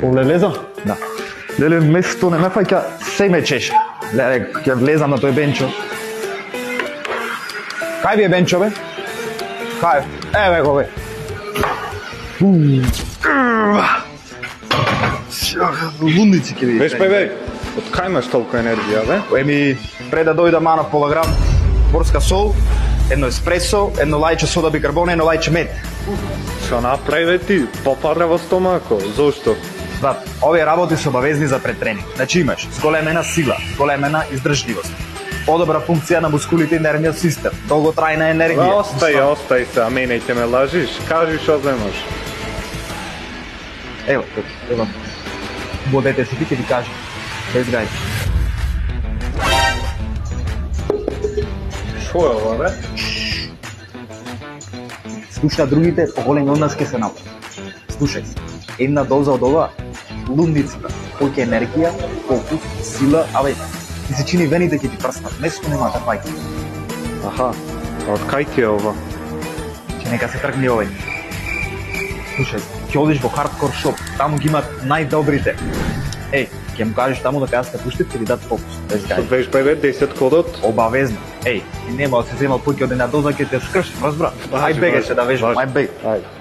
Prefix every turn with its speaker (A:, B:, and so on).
A: Лелеза?
B: Да. Леле, место не ме фаќа, се ме чеше. Леле, ќе влезам на тој бенчо. Кај ви е бенчо, бе? Кај? Еве го, бе. Лундици ќе ви.
A: Веш, бе, од кај имаш толку енергија, бе?
B: Еми, пред да дојда мана пола грам борска сол, едно еспресо, едно лајче сода бикарбона, едно лајче мед.
A: Што направи ти? Попаре во стомако. Зошто?
B: Брат, овие работи се обавезни за претренинг. Значи имаш зголемена сила, зголемена издржливост, подобра функција на мускулите и нервниот систем, долготрајна енергија.
A: Остај се, а мене ќе ме лажиш. Кажи што земаш.
B: Ево, бодете се, ти ќе ви кажа. Без гај.
A: Шо е ова, бе?
B: Слушна другите, поголеми од нас ке се научат. Слушај, една доза од ова, лундицата, кој енергија, фокус, сила, абе, ти се чини вените ќе ти прснат, место нема да фајки.
A: Аха, од кај ти е ова?
B: Че нека се тргни овој. Слушај, ќе одиш во хардкор шоп, таму ги имат најдобрите. Еј, ќе му кажеш таму да кажеш пуштите ќе ви дадат фокус, без гај.
A: Веш, бе, 10 кодот?
B: Обавезно. Еј, и нема да се земал поќе од една доза ќе те скрши, разбра. Ај бегаше да вежбам, ај бег.
A: Ајде.